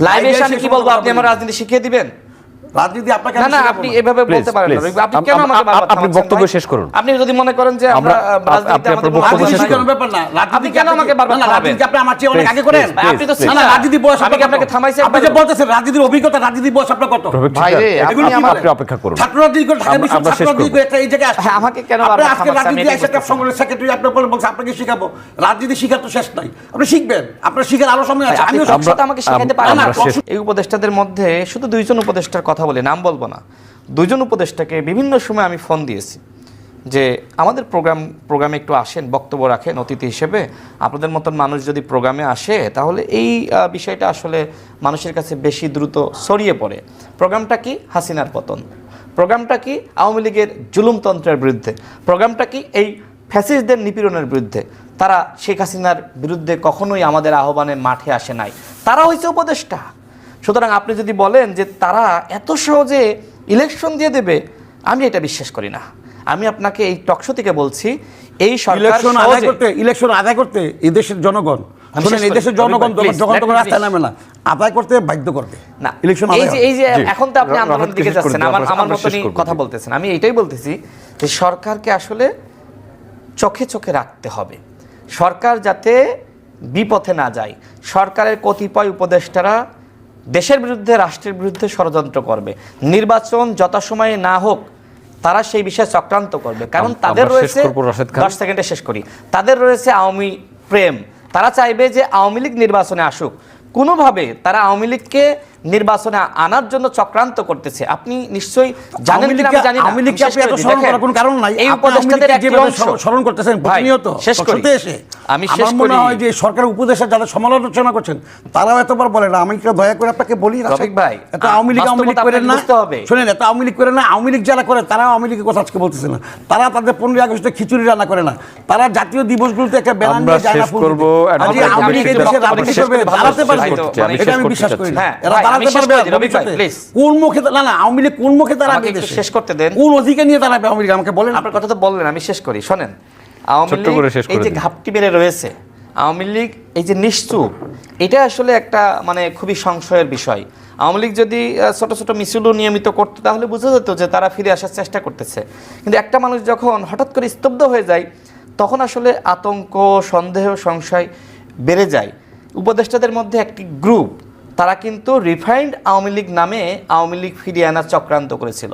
লাইভে এসে আমি কি বলবো, আপনি আমার রাজনীতি শিখিয়ে দিবেন? রাজনীতি আপনাকে না, আপনি এভাবে বলতে পারেন না। আপনি কেন আমাকে বারবার আপনি বক্তব্য শেষ করুন। আপনি যদি মনে করেন যে আমরা রাজনীতিতে আমাদের বক্তব্য শেষ করার ব্যাপার না, আপনি কেন আমাকে বারবার থামাবেন? আপনি আমার চেয়ে অনেক আগে করেন। আপনি তো না রাজনীতি বয়স আমি আপনাকে থামাইছি। আপনি যে বলতেছেন রাজনীতির অভিজ্ঞতা, রাজনীতি বয়স আপনার কত? ভাই রে, আপনি অপেক্ষা করুন। ছাত্র রাজনীতি করে ঢাকা বিশ্ববিদ্যালয় ছাত্র রাজনীতি করে একটা এই জায়গায় আসছে। আমাকে কেন বারবার আজকে রাজনীতি এসে একটা সংগঠনের সেক্রেটারি আপনি বলছেন আপনাকে শিখাবো। রাজনীতি শিখার তো শেষ নাই, আপনি শিখবেন, আপনার শিখার আরো সময় আছে। আমিও সবটা আমাকে শিখাতে পারেন না। এই উপদেষ্টাদের মধ্যে শুধু দুইজন উপদেষ্টার কথা বলে, নাম বলবো না, দুইজন উপদেষ্টাকে বিভিন্ন সময় আমি ফোন দিয়েছি যে আমাদের প্রোগ্রামে একটু আসেন, বক্তব্য রাখেন অতিথি হিসেবে। আপনাদের মতন মানুষ যদি প্রোগ্রামে আসে তাহলে এই বিষয়টা আসলে মানুষের কাছে বেশি দ্রুত ছড়িয়ে পড়ে। প্রোগ্রামটা কি? হাসিনার পতন। প্রোগ্রামটা কি? আওয়ামী লীগের জুলুমতন্ত্রের বিরুদ্ধে। প্রোগ্রামটা কি? এই ফ্যাসিস্টদের নিপীড়নের বিরুদ্ধে। তারা শেখ হাসিনার বিরুদ্ধে কখনোই আমাদের আহ্বানে মাঠে আসে নাই, তারা হয়েছে উপদেষ্টা। সুতরাং আপনি যদি বলেন যে তারা এত সহজে ইলেকশন দিয়ে দেবে, আমি এটা বিশ্বাস করি না। আমি আপনাকে এই টকশো থেকে বলছি, এই ইলেকশন আদায় করতে এই দেশের জনগণ, এই দেশের জনগণ যখন তখন রাস্তায় নামে না, আদায় করতে বাধ্য করবে না। ইলেকশন এই যে এখন তো আপনি আন্দোলনের দিকে যাচ্ছেন, আমার মতনই কথা বলতেছেন। আমি এটাই বলতেছি যে সরকারকে আসলে চোখে চোখে রাখতে হবে, সরকার যাতে বিপথে না যায়। সরকারের কতিপয় উপদেষ্টারা দেশের বিরুদ্ধে, রাষ্ট্রের বিরুদ্ধে ষড়যন্ত্র করবে। নির্বাচন যথাসময়ে না হোক তারা সেই বিষয়ে চক্রান্ত করবে, কারণ তাদের রয়েছে, 10 সেকেন্ডে শেষ করি, তাদের রয়েছে আওয়ামী প্রেম। তারা চাইবে যে আওয়ামী লীগ নির্বাচনে আসুক, কোনোভাবে তারা আওয়ামী লীগকে নির্বাচনে আনার জন্য চক্রান্ত করতেছে। আপনি নিশ্চয়ই জানেন কিনা আমি জানি না। আওয়ামী লীগকে আপনি এত স্মরণ করার কোনো কারণ নাই। এই উপদেষ্টাদের একটি অংশ স্মরণ করতেছেন প্রতিনিয়ত। শেষ করি, আমি শেষ করি। মনে হয় যে সরকারের উপদেষ্টা যারা সমালোচনা করছেন তারাও এতবার বলে না। আমি কি দয়া করে আপনাকে বলি রফিক ভাই, এত আওয়ামী লীগ করেন না, শুনেন, এত আওয়ামী লীগ করেন না। আওয়ামী লীগ যারা করে তারা আওয়ামী লীগের কথা আজকে বলতেছে না। তারা তাদের 15 আগস্টে খিচুড়ি রান্না করে না, তারা জাতীয় দিবসগুলোতে একটা ব্যানার নিয়ে যায় না। আওয়ামী লীগের দেশে রাজনীতি করবে, দাঁড়াতে পারবে, এটা আমি বিশ্বাস করি না। এরা দাঁড়াতে পারবে কোন মুখে? না না, আওয়ামী লীগ কোন মুখে দাঁড়াবে? শেষ করতে দেন। কোন অধিকার নিয়ে দাঁড়াবে আওয়ামী লীগ? আমাকে বলেন। আপনার কথা তো বললেন, আমি শেষ করি। শোনেন, আওয়ামী লীগ এই যে ঘাপটি মেরে রয়েছে, আওয়ামী লীগ এই যে নিশ্চুপ, এটা আসলে একটা মানে খুবই সংশয়ের বিষয়। আওয়ামী লীগ যদি ছোট ছোট মিছিলও নিয়মিত করতো তাহলে বোঝা যেত যে তারা ফিরে আসার চেষ্টা করতেছে। কিন্তু একটা মানুষ যখন হঠাৎ করে স্তব্ধ হয়ে যায় তখন আসলে আতঙ্ক, সন্দেহ, সংশয় বেড়ে যায়। উপদেষ্টাদের মধ্যে একটি গ্রুপ, তারা কিন্তু রিফাইন্ড আওয়ামী লীগ নামে আওয়ামী লীগ ফিরিয়ে আনার চক্রান্ত করেছিল।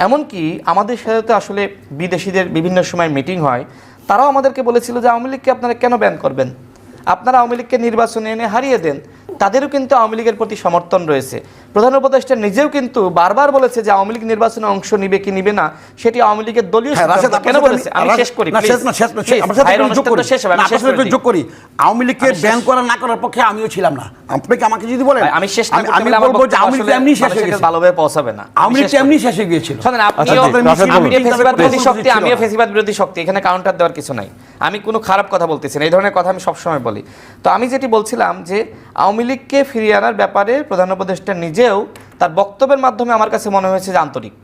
এমনকি আমাদের সাথে তো আসলে বিদেশিদের বিভিন্ন সময় মিটিং হয়, তারাও আমাদেরকে বলেছিল যে আওয়ামী লীগকে আপনারা কেন ব্যান করবেন, আপনারা আওয়ামী লীগকে নির্বাচনে এনে হারিয়ে দেন। তাদেরও কিন্তু আওয়ামী লীগের প্রতি সমর্থন রয়েছে। প্রধান উপদেষ্টা নিজেও কিন্তু বারবার বলেছে যে আওয়ামী লীগ নির্বাচনে অংশ নিবে কি নিবে না সেটি আওয়ামী লীগের দলীয় সিদ্ধান্ত। কেন বলেছে? আমি শেষ করি, যোগ করি। আওয়ামী লীগকে ব্যান করা না করার পক্ষে আমিও ছিলাম না। আপনাকে আমাকে যদি বলেন, আমি শেষ আমি বলবো যে আওয়ামী লীগ এমনি শেষ হয়ে গেছে, ভালোভাবে পৌঁছাবে না। আওয়ামী লীগ এমনি শেষ হয়ে গিয়েছিল। শুনেন, আপনিও ফেসিবাদ বিরোধী শক্তি, আমিও ফেসিবাদ বিরোধী শক্তি, এখানে কাউন্টার দেওয়ার কিছু নাই। আমি কোনো খারাপ কথা বলতেছি না, এই ধরনের কথা আমি সবসময় বলি। তো আমি যেটি বলছিলাম যে আওয়ামী লীগকে ফিরিয়ে আনার ব্যাপারে প্রধান উপদেষ্টা নিজেও তার বক্তব্যের মাধ্যমে আমার কাছে মনে হয়েছে যে আন্তরিক,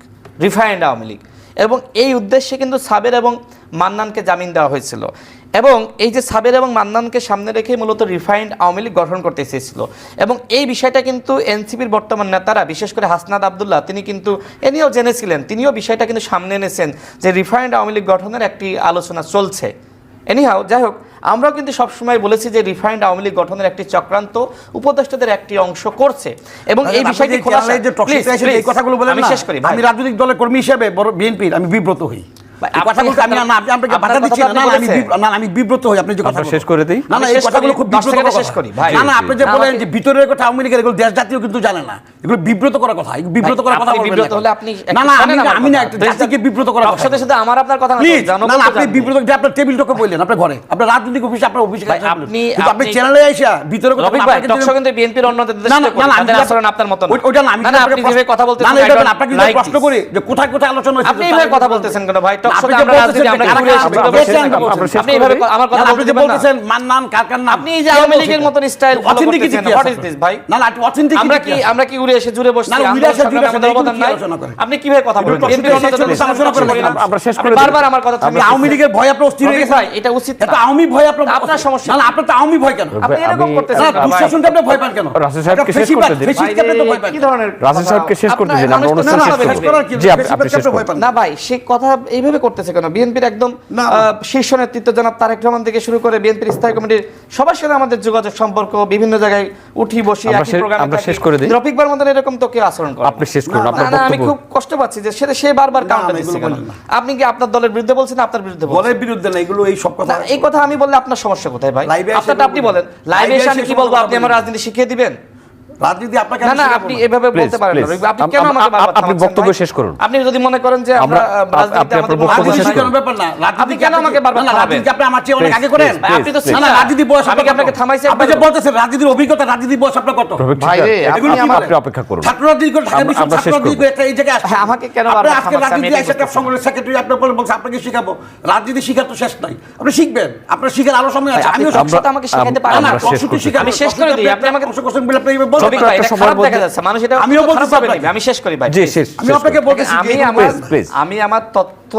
রিফাইন্ড আওয়ামী লীগ, এবং এই উদ্দেশ্যে কিন্তু সাবের এবং মান্নানকে জামিন দেওয়া হয়েছিল। এবং এই যে সাবের এবং মান্নানকে সামনে রেখে মূলত রিফাইন্ড আওয়ামী লীগ গঠন করতে চেয়েছিল। এবং এই বিষয়টা কিন্তু এনসিপির বর্তমান নেতারা, বিশেষ করে হাসনাত আবদুল্লাহ, তিনি কিন্তু এ নিয়েও জেনেছিলেন, তিনিও বিষয়টা কিন্তু সামনে এনেছেন যে রিফাইন্ড আওয়ামী লীগ গঠনের একটি আলোচনা চলছে। এনিহাও, যাই হোক, আমরাও কিন্তু সবসময় বলেছি যে রিফাইন্ড আওয়ামী লীগ গঠনের একটি চক্রান্ত উপদেষ্টাদের একটি অংশ করছে। এবং এই বিষয়টি আমি শেষ করি। আমি রাজনৈতিক দলের কর্মী হিসেবে বিএনপির আমি বিব্রত হই। আমি বিব্রত হই। আপনি যে কথা শেষ করে দিই, না না, এই কথাগুলো খুব শেষ করি ভাই। না না, আপনি যে বলেন যে ভিতরের কথা আওয়ামী লীগের, এগুলো দেশ জাতীয় কিন্তু জানে না, এগুলো বিব্রত করার কথা। বিব্রত করার কথা বিব্রত হলে আপনি না না, আমি না একটা জাতিকে বিব্রত করার কথা। সাথে সাথে আমার আপনার কথা না, না না, আপনি বিব্রত যে আপনার টেবিল টকে বললেন, আপনার ঘরে, আপনার রাজনৈতিক অফিসে, আপনার অফিসে আপনি চ্যানেলে আইসা ভিতরে কথা রফিক ভাই, টকশো কিন্তু বিএনপির অন্যদের দেশে করে তাদের আচরণ আপনার মত না। ওইটা না, আমি আপনি যেভাবে কথা বলতেছেন, আপনাকে প্রশ্ন করি যে কোথায় কোথায় আলোচনা হচ্ছে, আপনি এইভাবে কথা বলতেছেন কেন ভাই? সংসদে আমরা রাজনীতি আমরা ঘুরে এসে জুড়ে বসে থাকি। আপনি এইভাবে আমার কথা আপনি যে বলতেছেন মান্নান কারকার নাম, আপনি এই যে আওয়ামী লীগের মতন স্টাইল অথেন্টিসিটি কি হোয়াট ইজ দিস ভাই? না না অথেন্টিসিটি আমরা কি ঘুরে এসে জুড়ে বসছি? না, ঘুরে এসে জুড়ে আমাদের অবদান নাই। আপনি কিভাবে কথা বলেন? আমরা শেষ করে বারবার আমার কথা থামিয়ে আওয়ামী লীগের ভয় আপনি অস্থির হয়ে গেছেন। ভাই এটা উচিত এটা না। আওয়ামী ভয় আপনার আপনার সমস্যা। না না আপনার তো আওয়ামী ভয় কেন? আপনি এরকম করতেছেন না কেন ভাই? দুঃশাসনকে আপনি ভয় পান কেন? রাসেল সাহেবকে শেষ করতে দিন। ফেসিস্টকে আপনি তো ভয় পান কি কেন? ধরনের রাসেল সাহেবকে শেষ করতে দিন, আমরা অনুষ্ঠান শেষ করব। জি, আপনি শেষ করুন। না ভাই সে কথা এইভাবে করতেছে কেন? বিএনপির একদম না। শীর্ষ নেতৃত্ব জনাব তারেক রহমান থেকে শুরু করে বিএনপির স্থায়ী কমিটির সবার সাথে আমাদের যোগাযোগ সম্পর্ক, বিভিন্ন জায়গায় উঠি বসি আমরা একই প্রোগ্রামে আমরা থাকি। শেষ করে দিই। রফিক ভাইয়ের মতন এরকম তো কেউ আচরণ করে আপনি শেষ করুন, না আপনার না আমি বক্তব্য। খুব কষ্ট পাচ্ছি যে সে বারবার কাউন্টার দিচ্ছে কেন? বলবেন না। আপনি কি আপনার দলের বিরুদ্ধে বলছেন না আপনার বিরুদ্ধে বলছেন? বলের বিরুদ্ধে না এগুলো এই সব কথা না, এই কথা আমি বললে আপনার সমস্যা কোথায় ভাই? লাইভে এসে আপনারটা আপনি বলেন। লাইভে এসে আমি কি বলবো? আপনি আমার রাজনীতি শিখিয়ে দিবেন? রাজনীতি আপনাকে না না আপনি এভাবে বলতে পারেন না। please, আপনি কেন আমাকে বারবার আপনি থামাচ্ছেন বক্তব্য ভাই? শেষ করুন। আপনি যদি মনে করেন যে আমরা রাজনীতিতে আপনি আমাদের বক্তব্য রাজনীতি শেষ শিখানোর করুন। ব্যাপার না আপনি কেন আমাকে বারবার থামাবেন? রাজনীতি আপনি আমার চেয়ে অনেক আগে করেন Please, আপনি তো please, না না রাজনীতি বয়স আমি কি আপনাকে থামাইছি আপনি যে একবারও? বলতেছেন রাজনীতির অভিজ্ঞতা রাজনীতি বয়স আপনার কত? ভাই রে, আপনি এগুলো কি আমার- বলেন? আপনি অপেক্ষা করুন। ছাত্র রাজনীতি করে ঢাকা বিশ্ববিদ্যালয় আমরা শেষ ছাত্র রাজনীতি করব। করে একটা এই জায়গায় আসছেন। হ্যাঁ, আমাকে কেন আপনি বারবার আজকে থামাচ্ছেন? আমি রাজনীতি এটাই এসে একটা বুঝতেছি। সংগঠনের সেক্রেটারি আপনি বলছে আপনাকে শিখাবো। রাজনীতি শিখার তো শেষ নাই। আপনি শিখবেন। আপনার শিখার আরো সময় আছে। আপনি আমিও সব কথা আমাকে শেখাতে পারেন না না। না কষ্ট শিখার আমি শেষ করে দিই। আপনি আমাকে অংশ করছেন বলে আপনি এইভাবে বলতে রফিক পারেন। ভাই, এটা একটা খারাপ সময়ের দেখা যাচ্ছে। মানুষ এটা আমিও বলতে খারাপ ভাবে চাই। নেবে। আমি শেষ করি ভাই। জি শেষ আমি আপনাকে বলতেছি আমি যে আমার please. আমি আমার তথ্য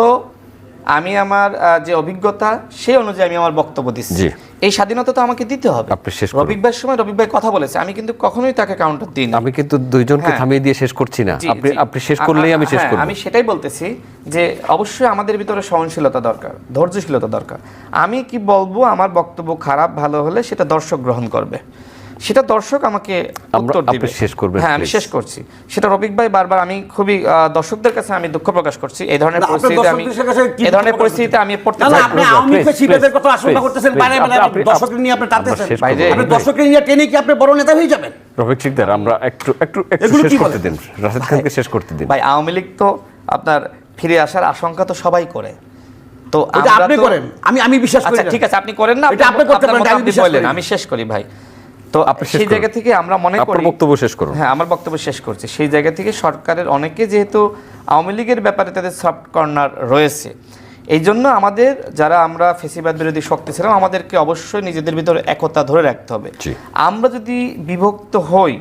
আমি আমার যে অভিজ্ঞতা সেই অনুযায়ী আমি আমার বক্তব্য দিচ্ছি। জি। এই স্বাধীনতা তো আমাকে দিতে হবে। আপনি শেষ করুন। রফিক ভাইয়ের সময় রফিক ভাই কথা বলেছে, আমি কিন্তু কখনোই তাকে কাউন্টার দিই না। আমি কিন্তু দুইজনকে হ্যাঁ। থামিয়ে দিয়ে শেষ করছি না। জি, আপনি জি। আপনি শেষ করলেই আমি শেষ হ্যাঁ, করব। আমি সেটাই বলতেছি যে অবশ্যই আমাদের ভিতরে সহনশীলতা দরকার, ধৈর্যশীলতা দরকার। আমি কি বলবো, আমার বক্তব্য খারাপ ভালো হলে সেটা দর্শক গ্রহণ করবে, সেটা দর্শক আমাকে উত্তর দিবে। আপনি শেষ করবেন, হ্যাঁ আমি please. শেষ করছি। সেটা রফিক ভাই বারবার আমি খুবই দর্শকদের কাছে আমি দুঃখ প্রকাশ করছি এই ধরনের না, আপনার পরিস্থিতিতে আমি দর্শকদের কাছে কি এই ধরনের দুঃখ প্রকাশ পরিস্থিতিতে আমি পড়তে না না চাই আপনি না। আওয়ামী please, শিবিরের please, কথা আশঙ্কা please, করতেছেন please, বাইরে আপনি- বাইরে আপনি- দর্শকদের নিয়ে আপনি টানতেছেন আমরা শেষ করব। আপনি দর্শকদের নিয়ে টেনে কি আপনি বড় নেতা হয়ে যাবেন? রফিক শিকদার, আমরা একটু একটু একটু এগুলো শেষ কি করতে বলেন? দিন। রাশেদ খানকে শেষ করতে দিন। ভাই আওয়ামী লীগ তো আপনার ফিরে আসার আশঙ্কা তো সবাই করে। তো এটা আমরা আপনি তো- করেন, আমি বিশ্বাস করি আচ্ছা না। ঠিক আছে আপনি করেন না, এটা আপনি করতে পারেন, আপনার আমি মত বিশ্বাস বললেন, করি না। আমি শেষ করি ভাই। তো আপনি শেষ সেই করুন। জায়গা থেকে আমরা মনে আপনার করি বক্তব্য শেষ করুন। হ্যাঁ আমার বক্তব্য শেষ করছি। সেই জায়গা থেকে সরকারের অনেকে যেহেতু আওয়ামী লীগের ব্যাপারে তাদের সফট কর্নার রয়েছে, এই জন্য আমাদের যারা আমরা ফেসিবাদ বিরোধী শক্তি ছিলাম আমাদেরকে অবশ্যই নিজেদের ভিতরে একতা ধরে রাখতে হবে। জি। আমরা যদি বিভক্ত হই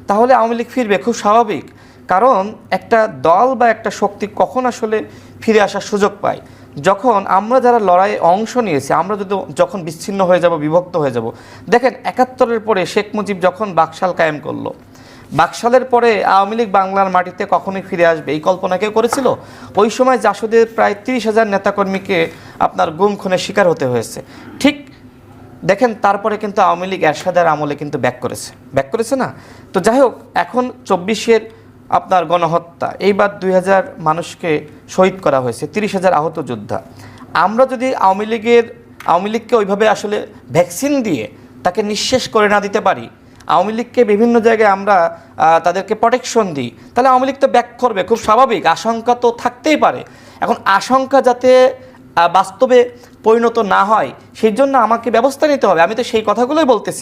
তাহলে আওয়ামী লীগ ফিরবে, খুব স্বাভাবিক। কারণ একটা দল বা একটা শক্তি কখন আসলে ফিরে আসার সুযোগ পায়, যখন আমরা যারা লড়াইয়ে অংশ নিয়েছি আমরা যখন বিচ্ছিন্ন হয়ে যাব, বিভক্ত হয়ে যাব। দেখেন ৭১-এর পরে শেখ মুজিব যখন বাকশাল কায়েম করলো, বাকশালের পরে আওয়ামী লীগ বাংলার মাটিতে কখনোই ফিরে আসবে এই কল্পনা কেউ করেছিল? ওই সময় জাসদের প্রায় ৩০,০০০ নেতাকর্মীকে আপনার গুম খুনের শিকার হতে হয়েছে। ঠিক দেখেন তারপরে কিন্তু আওয়ামী লীগ এরশাদের আমলে কিন্তু ব্যাক করেছে না? তো যাই হোক, এখন ২৪-এর আপনার গণহত্যা, এইবার ২০০০ মানুষকে শহীদ করা হয়েছে, ৩০,০০০ আহত যোদ্ধা। আমরা যদি আওয়ামী লীগকে ওইভাবে আসলে ভ্যাকসিন দিয়ে তাকে নিঃশেষ করে না দিতে পারি, আওয়ামী লীগকে বিভিন্ন জায়গায় আমরা তাদেরকে প্রোটেকশন দিই, তাহলে আওয়ামী লীগ তো ব্যাক করবে, খুব স্বাভাবিক। আশঙ্কা তো থাকতেই পারে। এখন আশঙ্কা যাতে বাস্তবে পরিণত না হয় সেই জন্য আমাকে ব্যবস্থা নিতে হবে। আমি তো সেই কথাগুলোই বলতেছি।